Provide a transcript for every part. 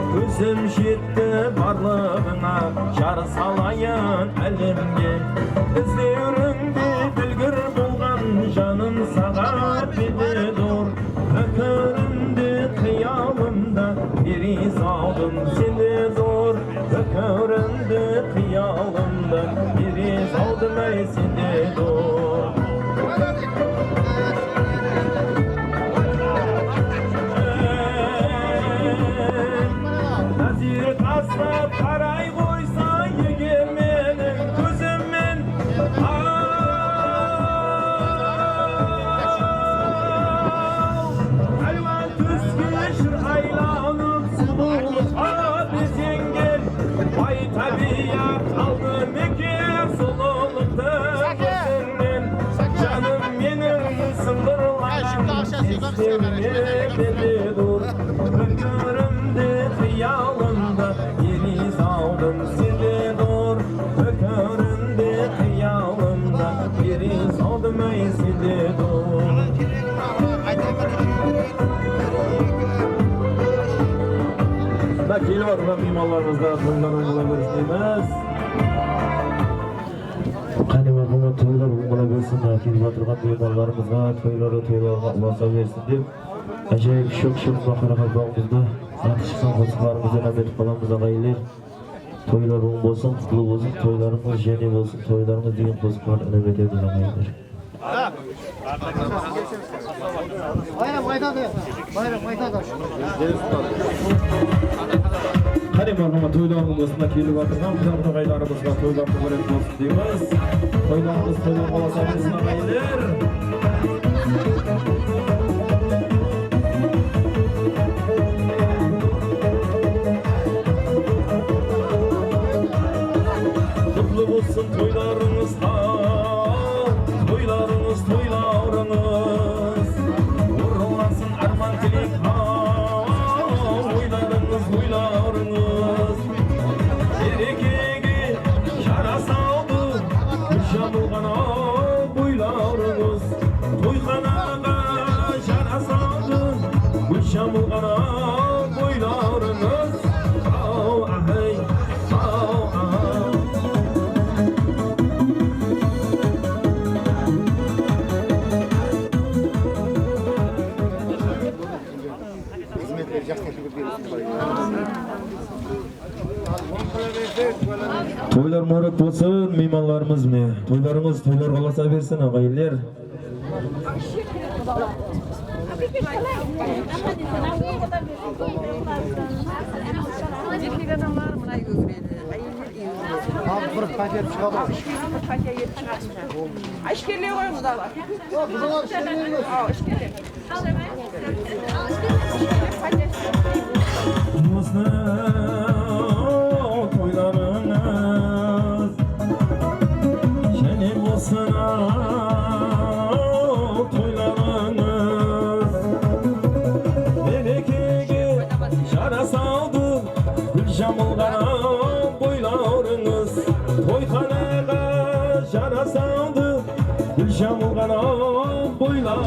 Көзім жетті барлығына, жар салайын әлемге. Іздеуіріңде білгір болған жаным саған бедедор. Өкөрімде қиялымда берез алдым сені зор. Өкөрімде қиялымда берез алдым әй сені зор. Назир тастап қарай қойса егер менің көзіммен айван түске шыр айланып сұлулыққа безенген бай табият алды мекен сұлулықты көзіңнен жаным менің сыңғырлаған сезіміме бедедор. Өкөрімде қиялымда берез алдым сені зор. Өкөрімде қиялымда берез алдым әй сені зор. Келіп отырған меймандарымызға тойларың бола берсін дейміз. Қане мағлұмат тойлар бола берсін, келіп отырған меймандарымызға тойларға ұласа берсін деп әжайып шөк-шөк мақараға бағымызда аты шыққан қосқыларымыздан әметіп қаламыз ағайлар. Тойлар оң болсын, құтлы болсын, тойларыңыз және болсын, тойларыңыз деген қосқылар үніп етеді ағайлар. Қане мағлұмат тойларымызға келіп отырған құларды ағайларымызға тойларды көрек болсын дейміз. Тойларымыз тойлар боласа берсін ағайлар. Olsun toylarınızda, toylarınız, toylarınız. Uğurlansın arman dilek oylarınız, oylarınız. Erekege yara saldı, kuşa bulgana boylarınız. Toyxanaga yara saldı, kuşa bulgana boylarınız. Ahey, Toylar mübarek bolsun meymanlarımız mı? Toylarınız toylar olasa versin ağaylar. Bir paket çıkardı. Aşkerliğe koyunuz da var. Yok, bizim aşkerliğe yok. Aşkerliğe. Toylarınız şenim olsun toylarınız berekege şara saldı gülşen bulgana boylarınız toyxanaga şara saldı gülşen bulgana boylar.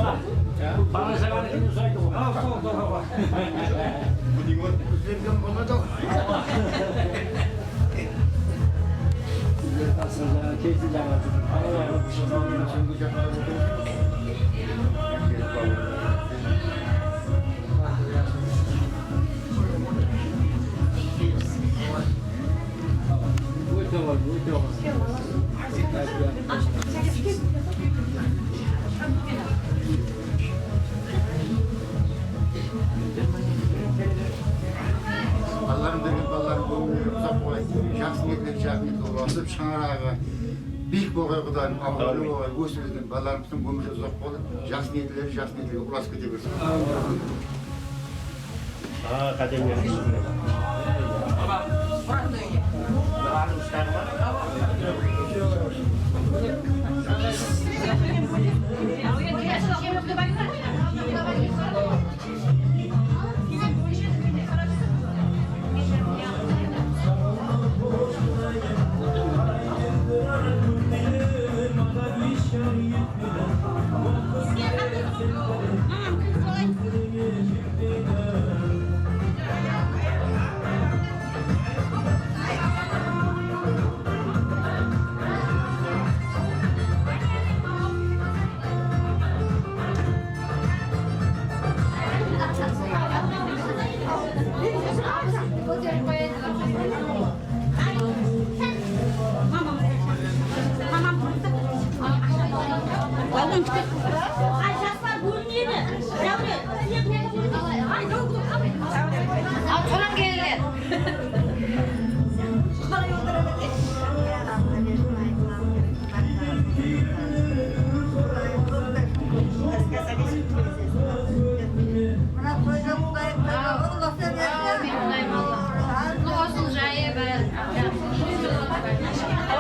Ballarım demek ballarım bu uzak olay. Жақсы ниеттер жақсы ниет боласып шаңырағы биік болғай құдайым амалы болғай өсірілген балаларымыздың өмірі ұзақ болып жақсы ниеттілерге ұласып кете берсін.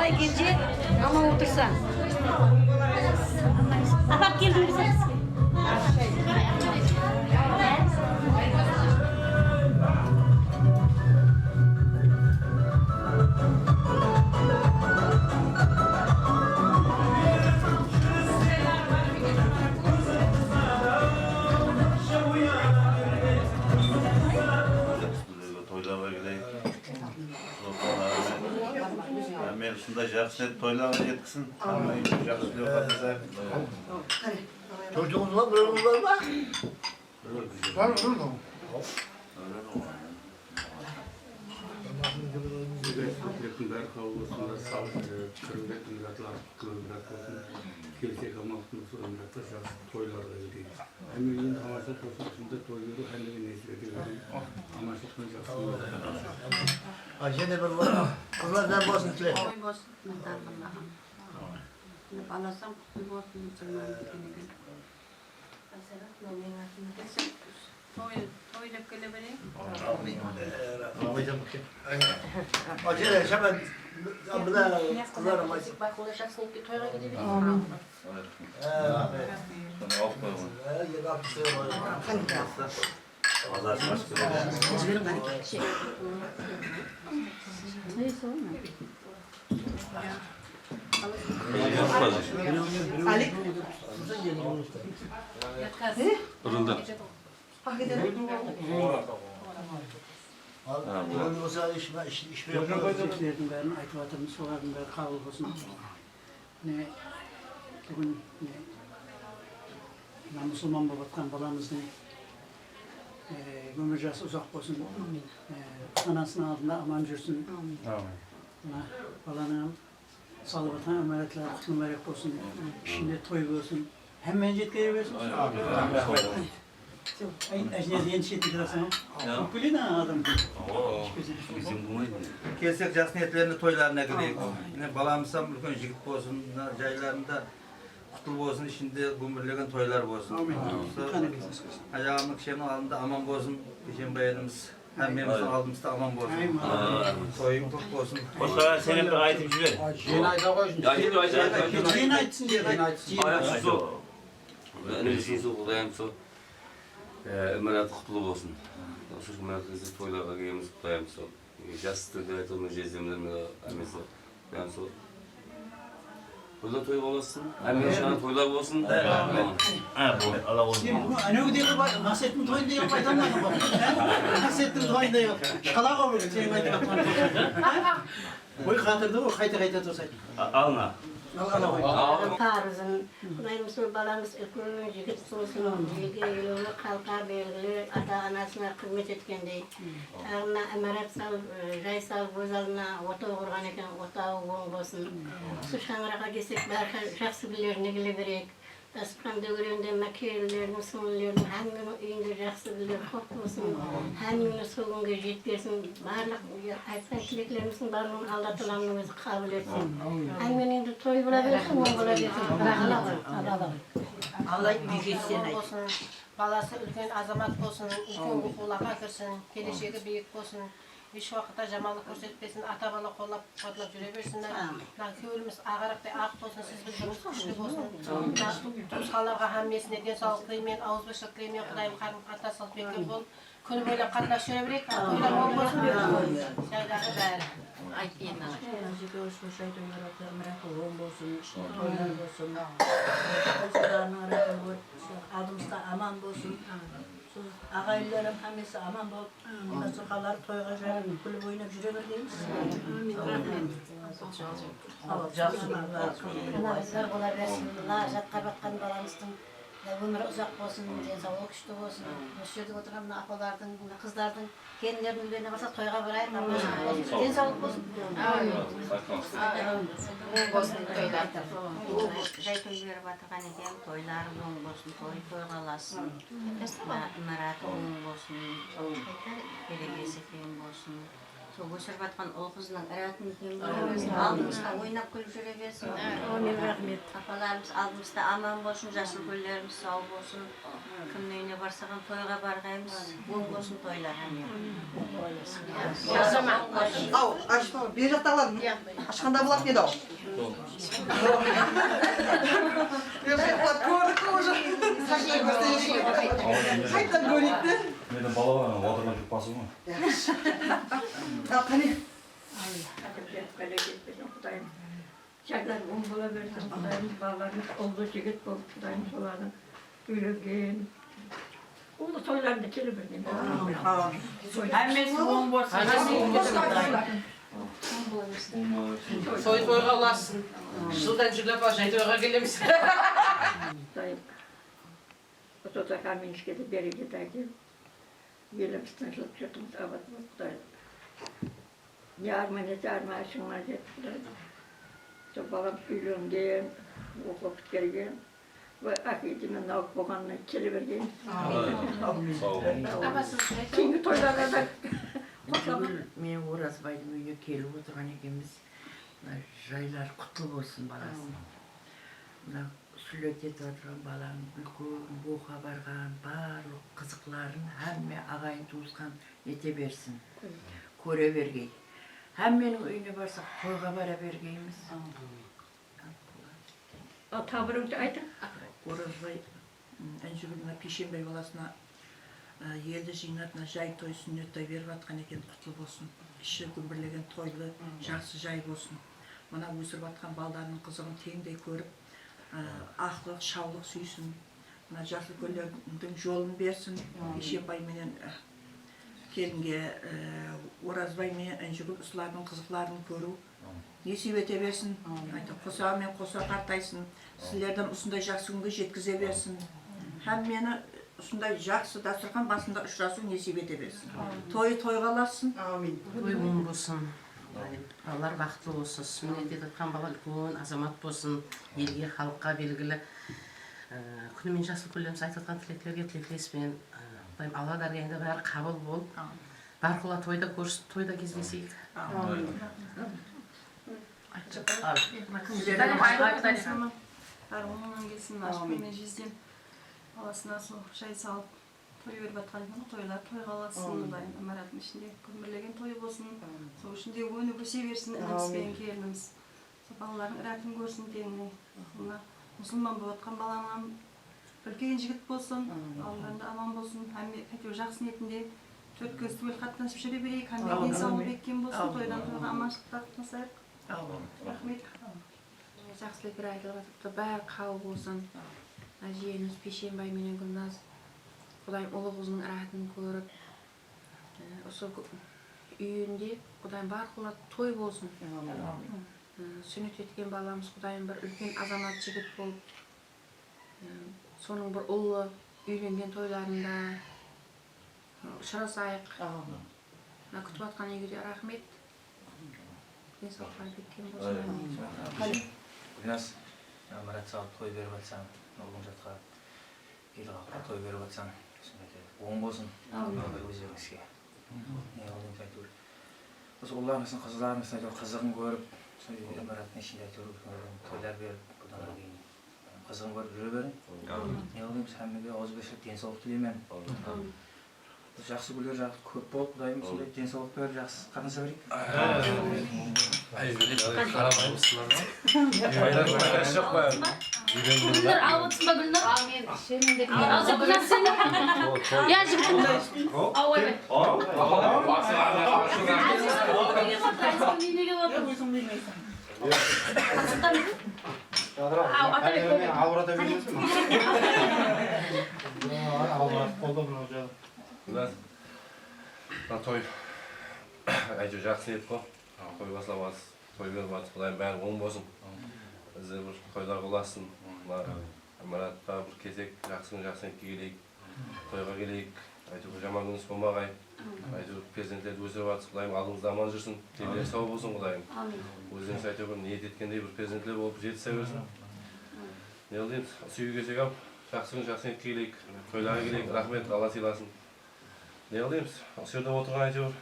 Қалай келже, аман отырса. Апап келдім бізге. Men shunda yaxshi to'ylarga yetkizsin. Yaxshi yo'qotsa. Çocuğunuz var, bölümünüz var mı? Var mı? Yakınlar kavgasında sağlık kırılacak ıngratlar kırılacak olsun. Gelecek ama ıngratlar şahsı toylarda gidiyor. Hem yine amaçlı toplumda toyları hem de nesile ediyor. Amaçlı toylar. Ajene bir var. Kızlar ne basın ki? Toy bosun, Allah'ım. Balasam toy bosun, canım dikene. Toy da kelebeği. Almayacağım ki. Ajene hemen abla kızlar ama. Bak ulaşacaksın ki toyga gidebilir. Ali. Irıldı. Olsa iş mi yapıyor? Çiftlerden beri aytıvatırım, soğardım beri kabul olsun. Ne, bugün ne, Müslüman babatkan balamızın gömürcesi uzak olsun. Anasının altında aman cürsün. Balanın salıbatan ömeretler kutlu mübarek olsun. Şimdi toy olsun. Hem bencet geri versin. Ecnez yeni şey diyorsan. Kupuli ne adam? Kelsek jaks niyetlerini toylarına gidelim. Yine balamızsam ülkön jigit bolsun, jaylarında kutul bolsun, içinde gümürlegen toylar bolsun. Ayağımın kişinin alında aman bolsun, bizim bayanımız. Hemmemizin aldığımızda aman bolsun. Toyun kurt bolsun. Boşver senin bir ayetip jüber. Yeni ayda koy. Yeni aytsın diye. Enerjisi bulayım so. Ömrət qutlu olsun. Şu mərkəzi toylara gəlmiş qutlayım so. Jastı da onu jezimlərmə əməsə. Yəni so. Burada toy olasın. Həmin şana toylar olsun. Ha bu Allah olsun. Ne o diye bak, Nasrettin toyunda yok baytamlar bak. Nasrettin toyunda yok. Şalak olur senin baytamlar. Boy hatırda o kayta tursaydı. Alma. Tarzın, Kudayımızın balamız ülkünün jigit olsun, jigi yolu halka belgili ata anasına hizmet etkendey. Ağına emaret sal, jay sal bozalına ota uğurgan eken ota uğun olsun. Su şangrağa gesek barka jaksı bilerini gile berek. Tasqamda görende makiyelerinin sonlarının hangini uyunda jaksı bilir hop olsun. Hangini soğunga jetkersin. Barlıq aytsan tileklerimizin barlığın aldatılanımızı kabul etsin. Hangini de toy bulabilirsin, onu bulabilirsin. Allah büyüsün ay. Balası ülken azamat olsun, ülken kulağa kirsin, geleceği büyük olsun. Hiç vakitte cemalı ko'rsatmasin, ata bala qo'llab quvvatlab yuraversinlar. Ko'ylimiz ag'ariqday aq bo'lsin, siz bizimiz kuchli bo'lsin. Tuqqanlarga hammasini densoqlik tilayman, og'izbo'shlik tilayman, Xudoyim qarim-qatna solib bo'l. Kun bo'ylab qatnashib yuraverik, to'ylar mo'l bo'lsin. Shaydari bari. Ayt endi. Görüşme şeyden yaratır, merak olsun, toylar olsun. Komşularının arasında adımızda aman olsun. Ağaylarım hemisi aman bol. Ondan sonra toyga jarım, kulüp oynayıp jüreberdiğimiz. Namazlar ola versin, lajatqa batqan balamыздың ömrü uzak olsun, densoqlıq күшті болсын. Осы жерде отырған мына апалардың, қыздардың келіндердің үйлеріне барсақ тойға барайық, денсаулық болсын. Болсын toylar. Жай той беріп атырған екен, тойлары оң болсын, той қаласын. Мараты оң болсын, берекесі кең болсын. Сол өсіріп атқан ұл қызының іратын кең болсын, алдымызда ойнап күліп жүре берсін. Апаларымыз алдымызда аман болсын, жасыл гүлдеріміз сау болсын. Кімнің үйіне барсаған тойға барғаймыз, оң болсын тойлар. Ау, ашма, бер жақта аладым. Ашқанда болады еді ау. Бер жақта көрдік уже. Сашай көрсейші. Қайтан көрейік те. Менің балаларым отырған жүк басы ма? Ал, қане. Жайлар оң бола берсін, Құдайым балаларымыз ұлды жігіт болып, Құдайым солардың үйленген. Ұлы тойларында келе берген. Әммесі оң болсын. Той тойға оласын. Жылдан жүрлеп жай тойға келеміз. Құдайым, Құдайым Каменшкеде берекет әкеліп, еліміз тыныштық жұртымыз абат болып, Құдайым. Жарма ашыңа жетіп, Құдайым. Сол балам үйленген, оқып келген, ақидімен науып болғаннан келе берген. Кейінгі тойларға да қосамын. Мен Оразбайдың үйіне келіп отырған екенбіз. Жайлар құтты болсын баласын. Мына сүлет етіп отырған баланың үлкен боқа барған барлық қызықларын әмме ағайын туысқан ете берсін. Көре бергей. Әмменің үйіне барсақ тойға бара бергейміз. Табырыңды айтың. Оразбай әншігүліна Пешенбай баласына елді жиынатына жай той сүннет той беріп атқан екен, құтты болсын. Іші күмбірлеген тойлы, жақсы жай болсын. Мына өсіріп атқан балдарының қызығын теңдей көріп, ақлық, шаулық сүйсін. Мына жасыл көлердің жолын берсін. Пешенбай менен келінге Оразбай мен әншігүл ұсылардың қызықларын көру несіп ете берсін. Қоса мен қоса қартайсын. Сіздердің ұсындай жақсы күнге жеткізе берсін. Һәм мені ұсындай жақсы дастархан басында ұшырасу несіп ете берсін. Тойы тойға аларсын. Той оң болсын. Балалар бақытты болсын. Сүннет етіп жатқан бала үлкен азамат болсын. Елге, халыққа белгілі. Күнімен жасыл көлеміз айтып жатқан тілектерге тілектеспен. Алла дәргейінде бәрі қабыл болып, барқұла тойда көрсіп, тойда кездесейік. Оңынан келсін, ашқанмен жезден баласына сол жай салып, той беріп атқан екен, тойлар тойға аласын, ымараттың ішінде көмірлеген той болсын, сол ішінде өні көсе берсін, інімізбен келініміз. Балалардың рәтін көрсін теңіне. Мұсылман болып атқан баламам үлкен жігіт болсын, алдарында аман болсын, әйтеуір жақсы ниетінде төрт көз түгел қатынасып жүре берейік, әмбеген сауы беккен болсын, тойдан тойға аманшылықтар тынысайық. Рахмет. Жақсылық бір айтылып жатыпты, бәрі қабыл болсын. Жиеніміз Пешенбай менен Гүлназ, Құдайым ұлы қызының рахатын көріп, осы үйінде Құдайым барқұла той болсын. Сүннет еткен баламыз Құдайым бір үлкен азамат жігіт болып, соның бір ұлы үйленген тойларында ұшырасайық. Күтіп атқан егеде рахмет. Денсаулыққа беккен болсын. Гүлназ, Марат сағып той беріп атсаң, ұлың жатқа елғаққа той беріп атсаң, оң болсын, өзіңізге. Не олыңыз айтуыр. Осы ұлларыңыздың, қызыларыңыздың қызығын көріп, Мараттың ішінде айтуыр тойлар беріп, бұдан кейін қызығын көріп жүре берін. Не олыңыз әммеге ауыз бешілік денсаулық тілеймен. Жақсы гүлдер жақсы көп болып, Құдайым сондай денсаулық беріп жақсы қатынаса берейік. Gülnar almasın da Gülnar. Amin. Azıcık Gülnar sen de. Ya jigitler. Av evet. Той әйтеуір жақсы еді ғой. Той бастап жатсыз, той беріп жатсыз, Құдайым бәрі оң болсын. Бізде бір тойлар боласын. Маратқа бір кезек жақсы ниетке келейік, тойға келейік. Әйтеуір жаман күніміз болмағай. Әйтеуір перзенттерді өсіріп жатсыз, Құдайым алдыңызда аман жүрсін. Денелері сау болсын, Құдайым. Өздеріңіз әйтеуір ниет еткендей бір перзенттер болып жетісе берсін. Не дейміз? Сүйі кезек алып, жақсы ниетке келейік, тойларға келейік. Рахмет, Алла сыйласын. Не дейміз? Осы жерде отырған әйтеуір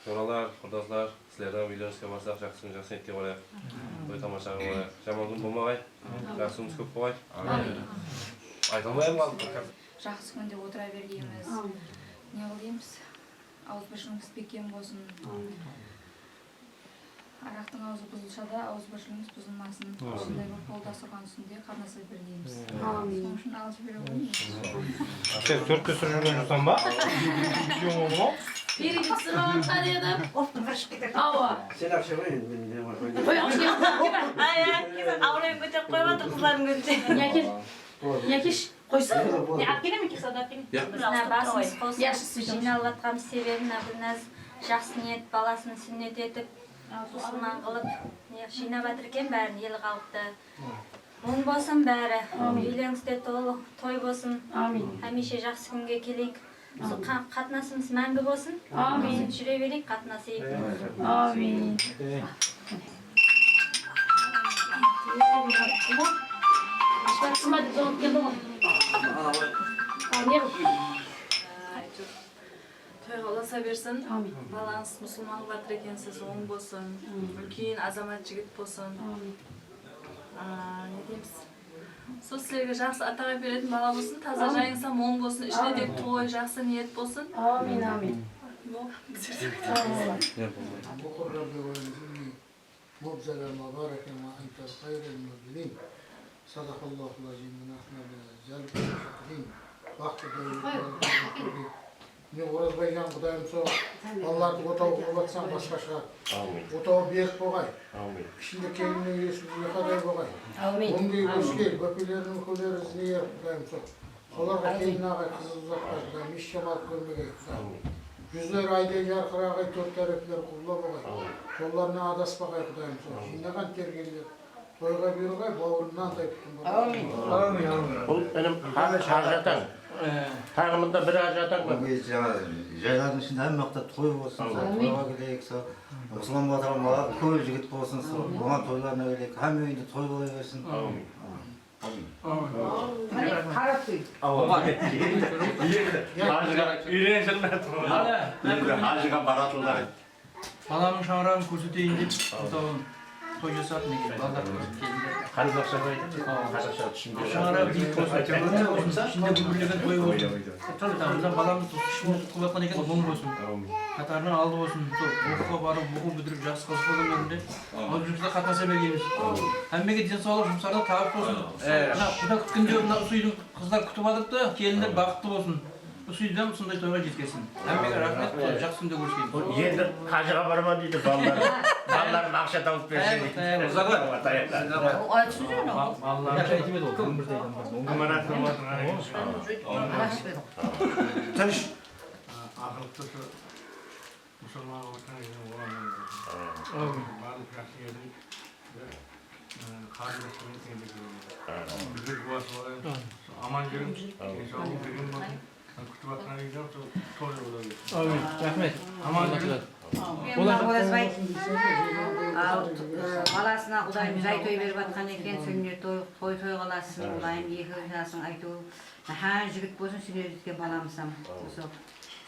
жоралар, құрдастар, сіздердің үйлеріңізге барсақ жақсы ниетке барайық. Той тамашаға барайық. Жаман күн болмағай, жақсы күніміз көп болғай. Айта алмаймын қалды. Жақсы күнде отыра бергеніміз. Не дейміз? ауызбіршілігіңіз бекем болсын. Арақтың аузы бұзылса да ауызбіршілігіңіз бұзылмасын. Осындай бір қолдас ұрған үстінде қатынаса берейміз. Сол үшін алып бере қойыңыз. Сен төртте сыр жүрген жоқсан ба? Күйеуің ол ма? Берекесін алатқан едім. Ауа. Сен ақша қой енді. Қой ақша Ауылын көтеріп қойып отыр қыздардың көзіне. Якеш, қойсын. Не, алып келе ме кесіп алып келе? Басымыз қосып жиналып жатқан себебі бірназ жақсы ниет баласын сүннет етіп, мұсылман қылып жинап жатыр екен бәрін ел қалыпты. Оң болсын бәрі. Үйлеріңізде той болсын. Хәмеше жақсы күнге келейік. Қатынасымыз мәңгі болсын. Жүре берейік, қатынасайық. Амин. Смотри, зонт келді ғой. Той қоласа берсін. Балаңыз мұсылман батыр екенсіз, оң болсын. Үлкен азамат жігіт болсын. Не дейміз? Сол сіздерге жақсы атаға беретін бала болсын, таза жайыңса оң болсын, ішіне де той, жақсы ниет болсын. Амин, амин. Мен оразбайдан құдайым сол балаларды отау қылып жатсам басқа шығар. Отау берік болғай. Ішінде келіннің есіп қадай болғай. Оңдей көшкел, бөпелерінің көлері ізіне еріп құдайым сол. Соларға келін ағай қызы ұзатпай құдайым, еш жамалып көрмегей құдайым. Жүздер айдай жарқырағай, төрт тәріплер құлла болғай. Жолларына адаспағай құдайым сол. Жинаған тергелер. Тойға беруғай, бауырынан дай күтім болғай. Бұл әнім ажатаң. Тағымында бір ажатаң ба? Жайлардың ішінде әм мақта той болсын, тойға келейік, мұсылман батырға көл жігіт болсын, оған тойларына келейік, әм үйінде той болай берсін. Ажыға баратылдар. Баламның шаңырағын көрсетейін деп, той жасап неге балдар келді. Қарыз ақша қойды? Қазақша түсінді. Шаңырағы биік болсын, ішінде бүкірлеген той болсын. Баламыз ішінде құлатқан екен, оң болсын. Қатарынан алды болсын. Оқуға барып, оқу бітіріп, жақсы қыз болған өмірде. Алып жүрсе қатынаса бергенбіз. Әммеге денсаулық жұмсарда табыс болсын. Құда күткенде мына ұсүйдің қыздар күтіп алыпты, келіндер бақытты болсын. Ұсүйден сондай тойға жеткесін. Әммеге рахмет, жақсы күнде көріскен. Енді қажыға барма дейді балалар. Балаларын ақша тауып берсе дейді. Айтсын жүрін ол. Балалар айтып еді ол, өмірде Тыныш. Ақылықты мұсылман отқан екен оған барлық жақсы елдің қарындасымен теңдік аман жүріңіз, денсаулық берген болсын. Күтіп жатқан екен той бола берсін. Рахмет. Аман жүріңіз. Оразбай баласына құдайым жай той беріп жатқан екен, сүннет той қаласын, құдайым екі жасың айту. Хан жігіт болсын, сүннетке баламысам.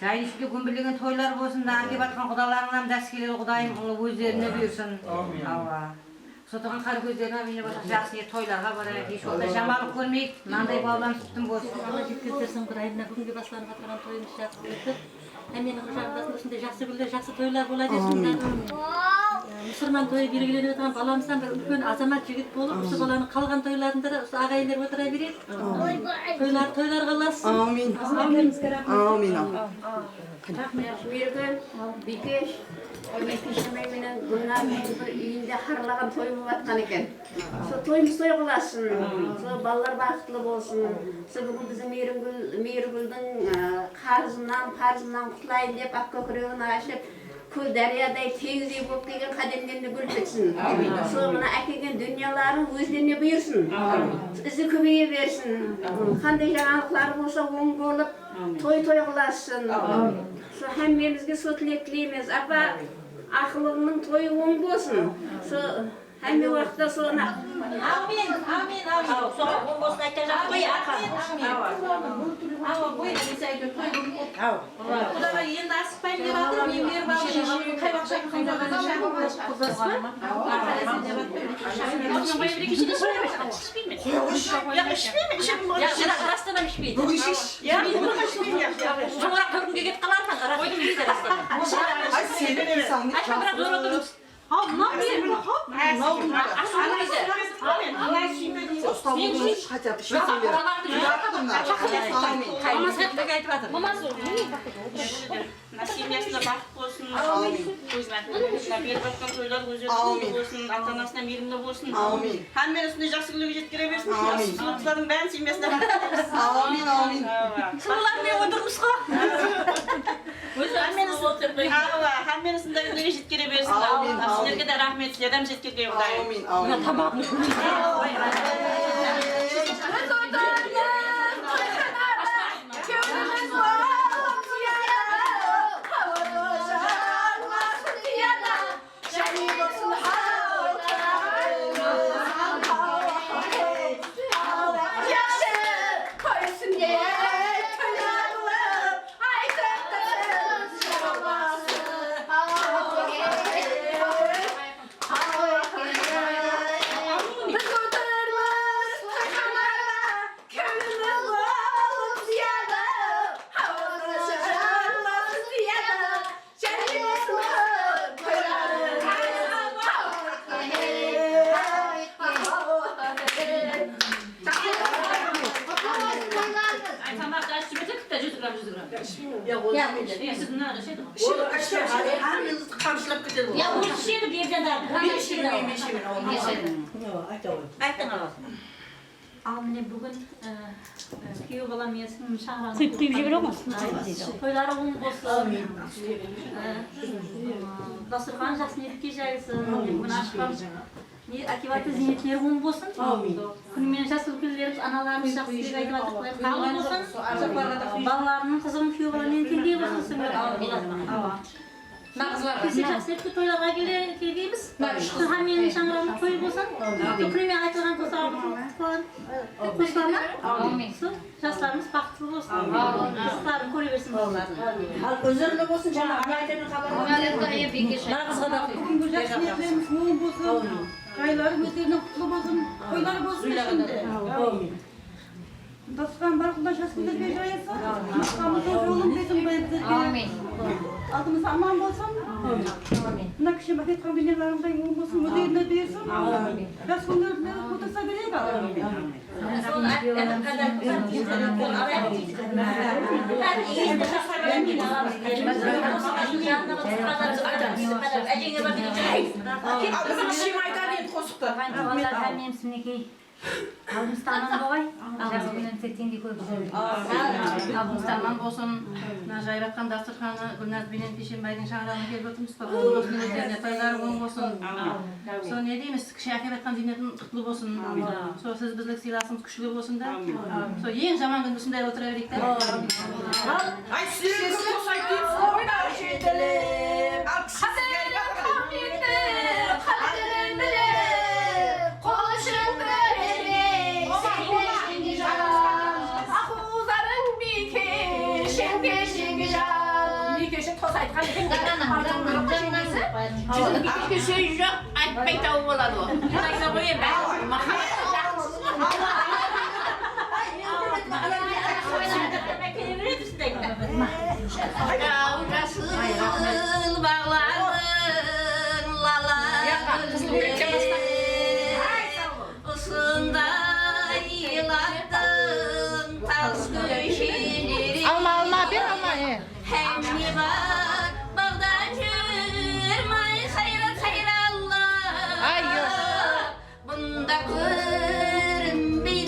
Жайын ішінде көмбірлеген тойлар болсын, дан деп жатқан құдаларыңнан жас келеді құдайым өздеріне бұйырсын. Сотаған қар көздеріне бейне болсын, жақсы тойларға барайық, еш олда жамалық көрмейік, мынандай балдан тұттым болсын. Алла жеткіздерсін құдайымна бүгінгі басқарып жатқан тойымыз жақсы өтіп, менің жағдасында осындай жақсы күндер, жақсы тойлар бола берсін. Мұсылман тойы белгіленіп отырған баламыздан бір үлкен азамат жігіт болып, осы баланың қалған тойларында да осы ағайындар отыра береді. Тойлар қаласын. Амин. Амин. Рахмет, Миргүл, Бикеш, Пешемей менен Гүлнар үйінде қарылаған той болып жатқан екен. Сол тойымыз той қыласын, сол балалар бақытлы болсын. Сол бүгін біздің Мейіргүлдің қарызынан құтылайын деп, ақ көкірегін ашып, көл дариядай теңіздей болып келген қадемдеріне гүл бітсін. Сол мына әкелген дүнияларын өздеріне бұйырсын. Ізі көбейе берсін. Қандай жаңалықтары болса оң болып, той қыласын. Сол әммемізге сол тілек тілейміз. Апа, ақылыңның тойы оң болсын. Сол әмме уақытта соны... Амин. Соған оң болсын айтта жақсы қой, ақын. Ава, бой, айтып той. Құдаға енді асықпайын деп жатыр, мен беріп алып, қай бақша қайда Насимиясына бақыт болсын, өзінің беріп жатқан тойлар өзі болсын, ата-анасына мейірімді болсын. Һәммені үстіне жақсылығы жеткіре берсін. Сұлулықтардың бәрін семьясына бақыт берсін. Сұлулармен отырмыз ғой. Һәммені үстіне жеткіре берсін. Сіздерге де рахмет, сіздерден жеткерге Ал міне бүгін күйеу балам есімін шаңырағын құйып жібере ма? Тойлары оң болсын. Дастархан жақсы ниетке жайылсын. Бүгін ашқан акиваты зейнетлері оң болсын. Күнімен жас үлкендеріміз, аналарымыз жақсы деп айтып жатыр. Қабыл болсын. Балаларының қызығын күйеу баламен теңдей болсын. Кесе жақсы еткі тойларға келгейміз. Менің шаңырағымды тойы болсын. Күнімен айтылған қосыларына. Жастарымыз бақытты болсын. Қызықтарын көре берсін балаларын. Ал өзірлі болсын, жаңағы айтатын хабарлар. Нағызға да бүгінгі жақсы ниеттеріміз оң болсын. Жайлары өздерінің құтлы болсын. Тойлары болсын ішінде. Дастархан бар құлда жасылдарға жайылсын. Қамызды жолын берсін біздерге. Алдымыз аман болсын. Мына кіші бақетқан бейнелеріміздің оң болсын, өздеріне берсін. Жас күндеріне отырса берейік. Алдымызда аман болғай, жақсы күннен сеттенде көп алдымызда аман болсын. Жайратқан дастарханы Гүлназбенен Пешенбайдың шаңырағына келіп отырмыз. Осының өздеріне тойлары оң болсын. Сол не дейміз, кіші әкеп айтқан зейнетін құтлы болсын. Сол сіз біздік сыйласымыз күшілі болсын да. Сол ең жаман күн осындай отыра берейік та. Ай, сіздер көп болса айтып, ойнау жетіліп, Bizimki söz yok, aytmay tavuk болады. Ayta koyayım ben. Kavgasız bağların laları Usunda yılattın tas köşeleri Alma bir ama hem var bağdan yürmay hayrat Allah Bunda kırım bir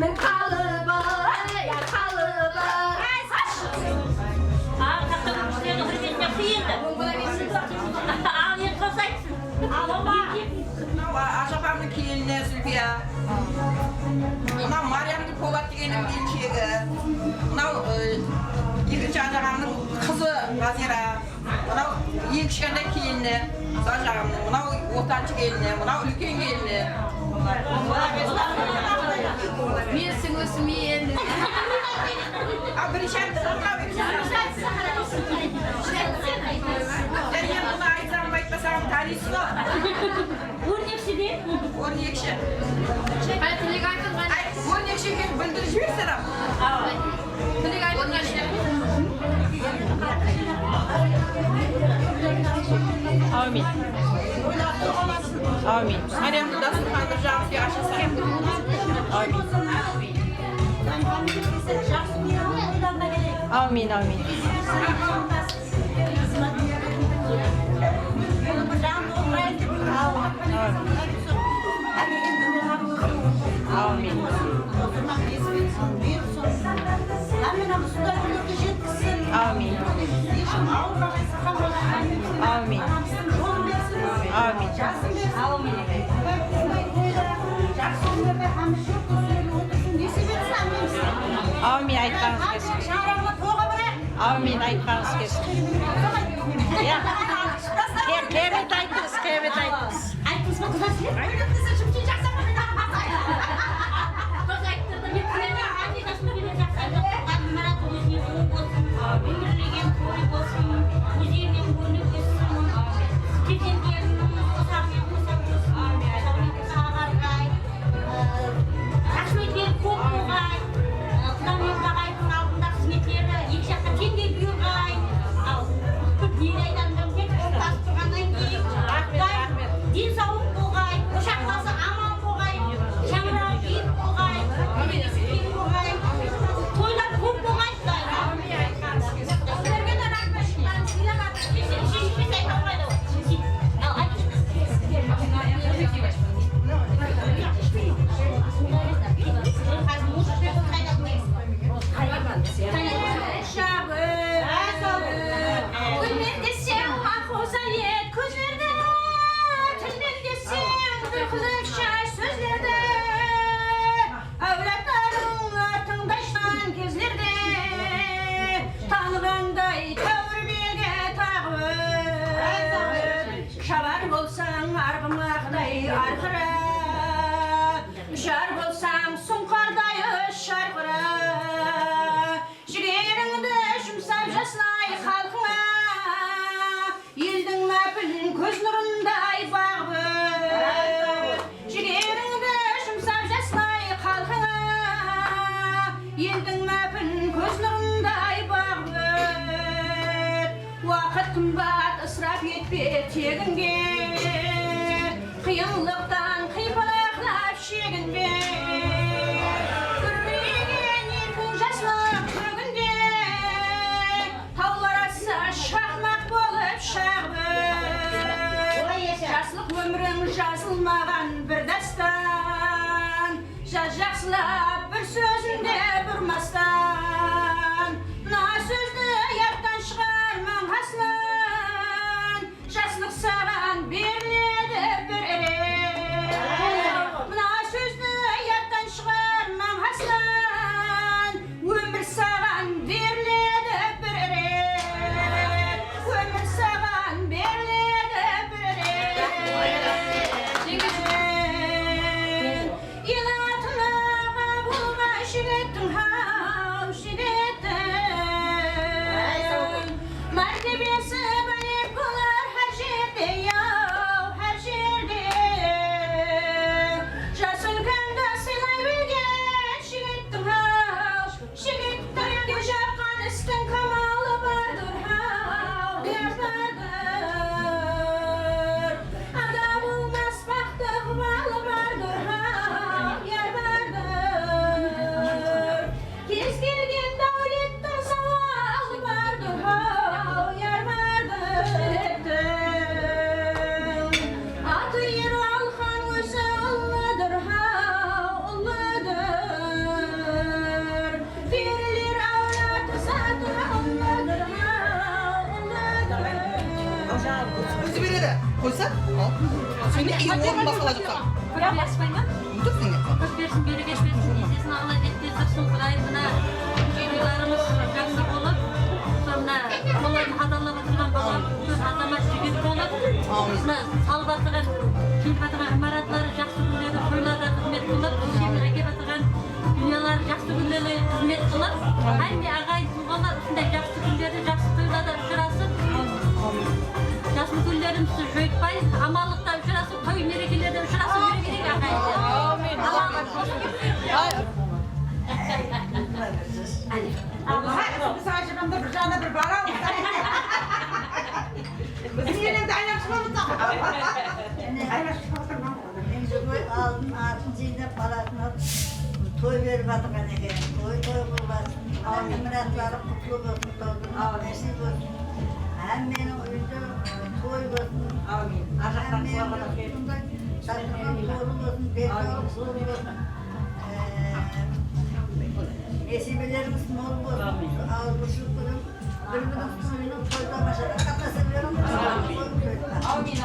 Мен kalıba, ya kalıba. Aşağıdan kiyeline Zülfiye. Mına Meryem'in Polat degenin bilinçegi. Mına ikinci aşağımın kızı Gazira. Mına iyi kişilerinde kiyeline. Aşağımın. Mına ortancı geline. Mına ülken geline. Miyesin olsun miyesin. Abi şart sana bir ben buna ayıtsam baytmasam tanesi var. Örnekşi değil mi? Örnekşi. Ben tilek aytın ben. Ay, örnekşi bildirişi versene. Tilek aytın ben. Amin. Amin. Meryem dudasını kandıracağım diye aşırı Amin. Amin, amin. Amin. Amin. Amin. Amin aytqanыңыз келсін. Amin aytqanыңыз келсін. Ya. Kebet aytыңыз, kebet aytыңыз. Aytыңыз mı kızlar size? Aytыңız şimdi жақсы ма? Қыз айттырды мен тілеме анне жасына бере Марат өзіне оң болсын. Өмірлеген той болсын. Өзеннен бөліп өссін. Кетенгеннің қосағымен қосақ болсын. Сағарғай. Рахметер көп болғай. Құдамен бағайдың алдында қызметтері екі жақта теңдей бұйырғай. Ал неге айтамын деп ортасы тұрғаннан кейін денсаулық болғай, ошақтасы аман болғай, шаңырағы биік болғай, кең болғай, тойлар көп болғай. Сіздерге де рахмет. Шешпес айта алмайды ғой. Ал Şabar bolsang argımaqday arqıra, Üşar bolsang sunqarday şarqıra, Jigeringdi жұмсап жаслай халқыңа, Елдің мәпіл көз нұрындай бағбыт. Jigeringdi жұмсап жаслай халқыңа, Елдің мәпіл көз нұрындай бағбыт. Уақыт қымбат ысырап етпе тегінге, қиынлықтан қипалақтап шегінбе. Көрмеген еркін жаслық бүгінде, таулар асса шақмақ болып шағбыт. Жаслық өмірің жазылмаған бір дастан, жақсылап бір сөзінде бұрмастан. Мына сөзді яттан шығармаң асылан, жаслық саған беріледі бір ерек. Мына сөзді яттан шығармаң асылан, өмір саған беріледі бір ерек. Өмір саған беріледі бір ерек. Ел атына қабылға Seni iyi oğlum bakalacak. Kırk versin mi? Dur seni. Kırk versin, beri geçmesin. İzlesin ağla ettirsin kulayımına. Köylerimiz jaksı bolup, sonra onların hadalla batırgan balam, azamat jigit bolup, sal batırgan, kil batırgan imaratları jaksı günlerde toylarda hizmet kılıp, şimdi ege batırgan dünyalar jaksı günlerde hizmet kılıp, hangi ağay tuğalar üstünde jaksı günlerde jaksı toylarda uçurasın. Jaksı günlerimizi joytpay, amallıkta uçurasın, toy merekelerde uçurasın, yürü gerek ağaydı. Amin. Biz ağacımda bir tane bir bana olsun. Bizim yerimde aynaşma mı takı? Aldın artıncıyla parasını toy verip atıkan eken. Toy kurbansın. Emretleri kutlu olsun. Nesip olsun. Hem benim önce toy olsun. Hem benim üstünde saçından doğru olsun. Bekliyorum doğru olsun. Nesibelerimiz mol olsun. Almışlık olsun. Birbirinin suyunu toyda başarı katlasınlarım. Amin.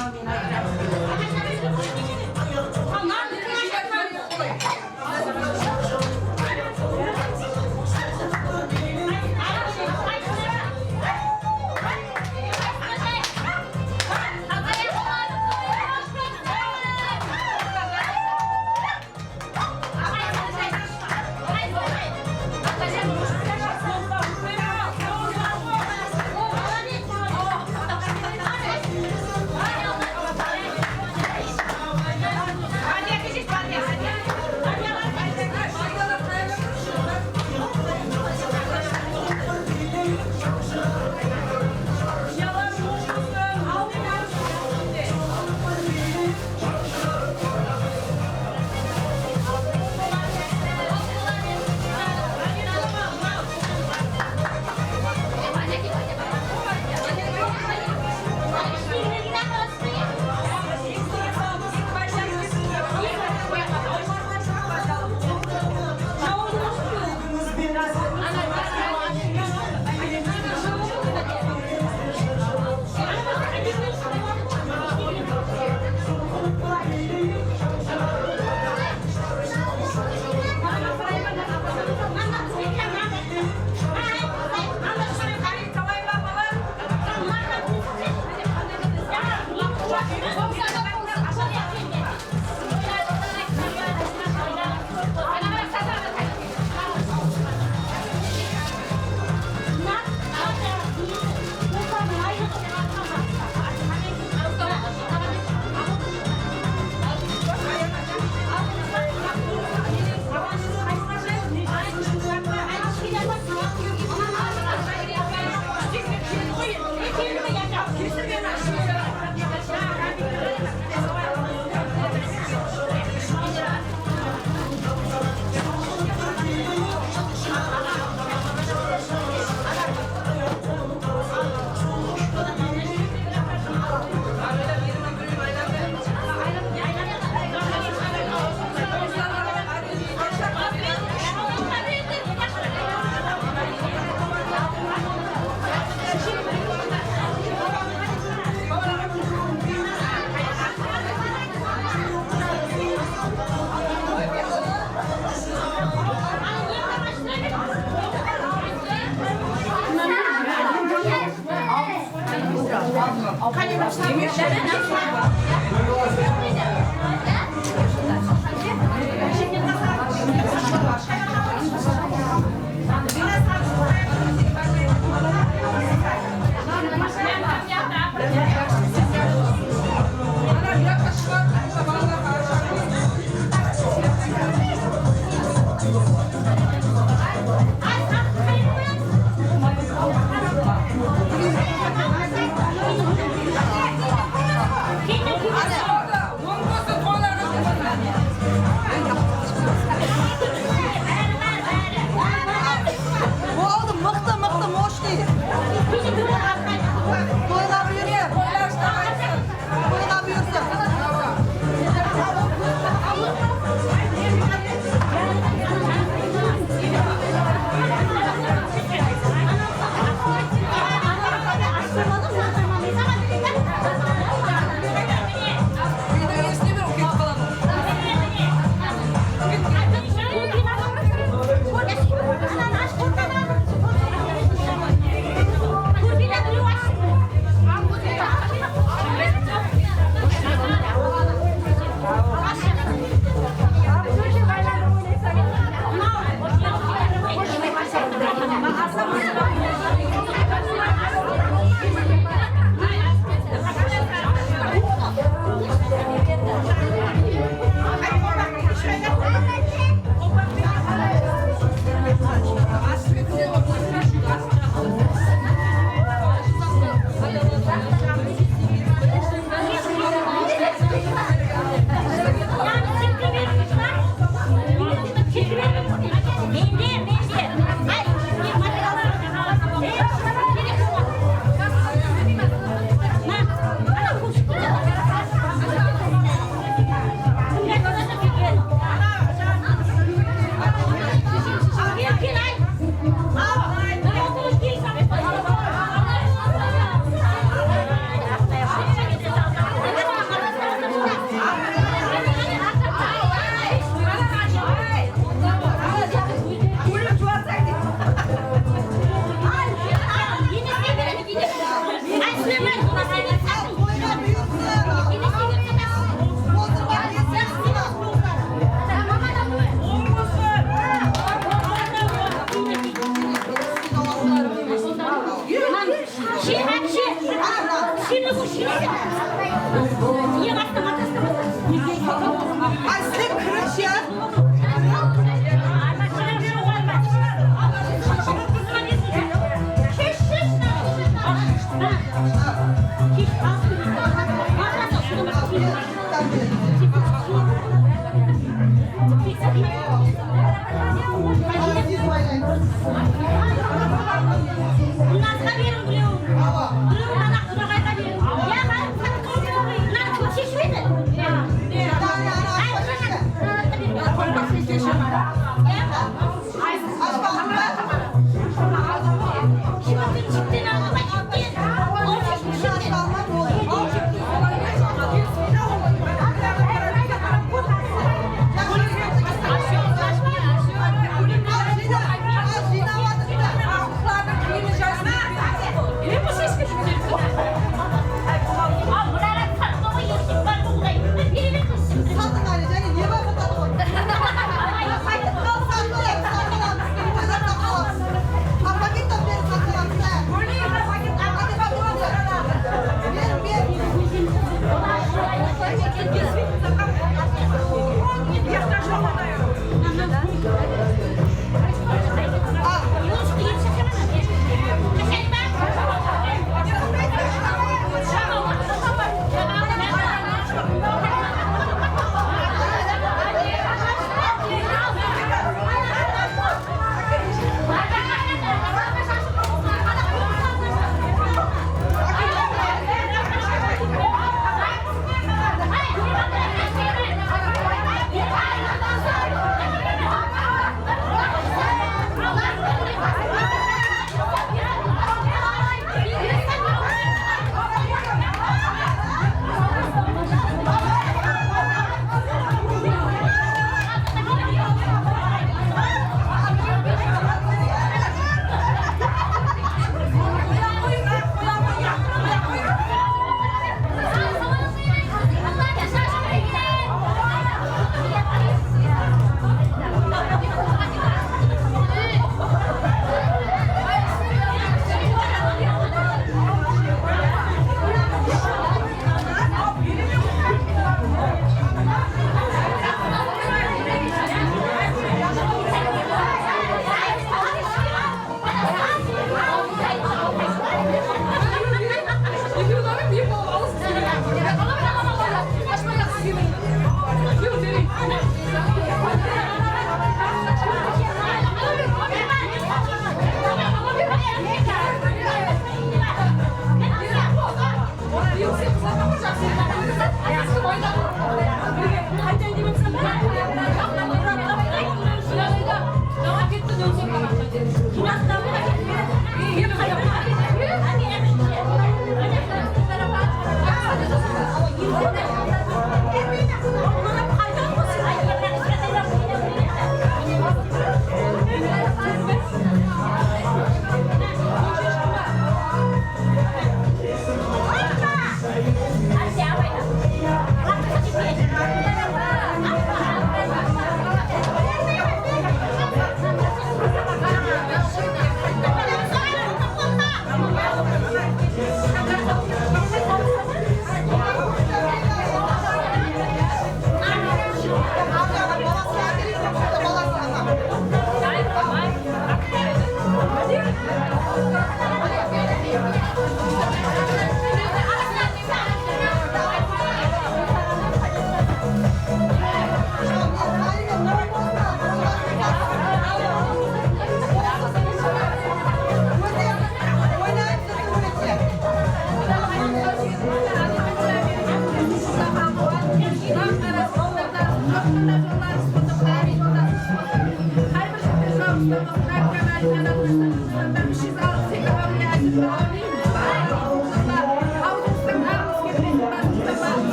Allah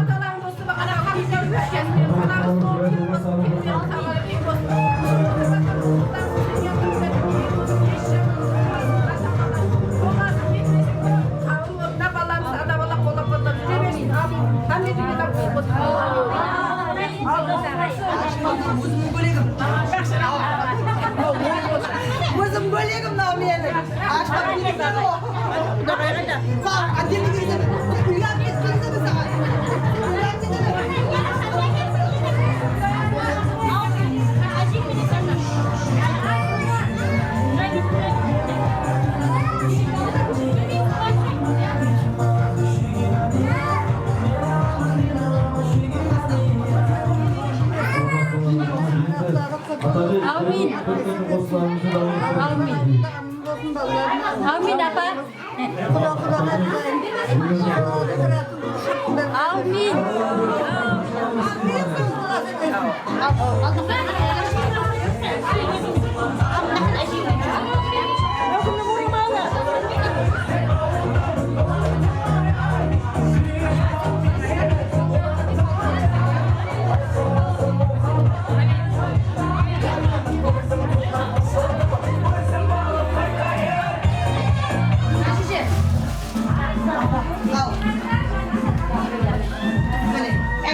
talan dostu bakana hamdlar ülkesinin Gözüm bölegim namiyeli. Açma bir de o. Bak, adını girsene. Uyan gitsene sana. Uyan gitsene. Amin. Amin. Amin apa? Amin.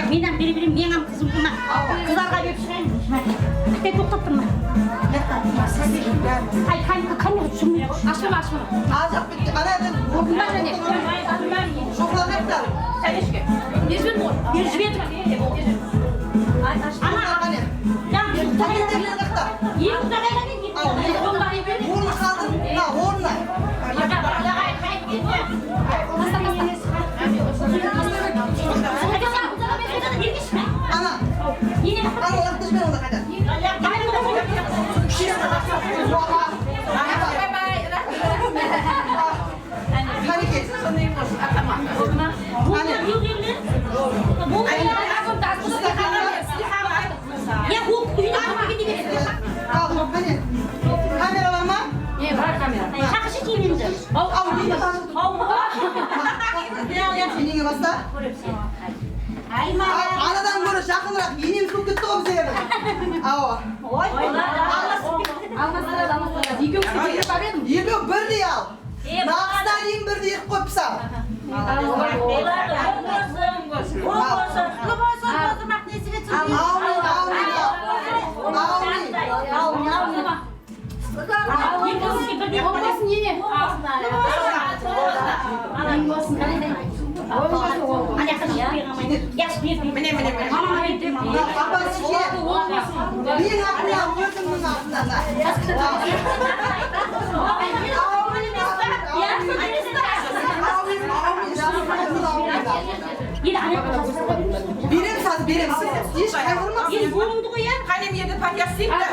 Менен бири-бирим меңам кызым кына. Кыздарга берип чыгайын. Кете токтоптум мен. Ай, камера түшүрмөй. Ашма. Azıcık bitti. Anadın. Bunlar ne? Şoklar hepler. Sen eşke. Birjibet bol. Birjibet. Ay, aşma. Ana. Ya, Tabii de bir dakika. iyi kudagayla git. Vallahi böyle. Vurma kaldın. Ha, vurma. Ana. Ana yaklaşma ona kadar. Hani kesin sana iyi olsun. Tamam. Hani. Ya bu uyudan gibi gidiyor. Al hani. Kamera var mı? Ne var kamera? Takışı kimindi? Al. Yine basta. Anadan konuş, yakınırak. Yine çok kötü olmuş yani. Ava. Yine bir diye al. Nağızdan yine bir diye koypsam. Olmasın yine. Hadi yaş bir. Mama bir. Baba size. Bir haklı yapıyorsun bunun altından da. Birim saz, birim saz. Hiç kaybırmaz. Yine bulundu ya. Hanem yerde patyasıyım da.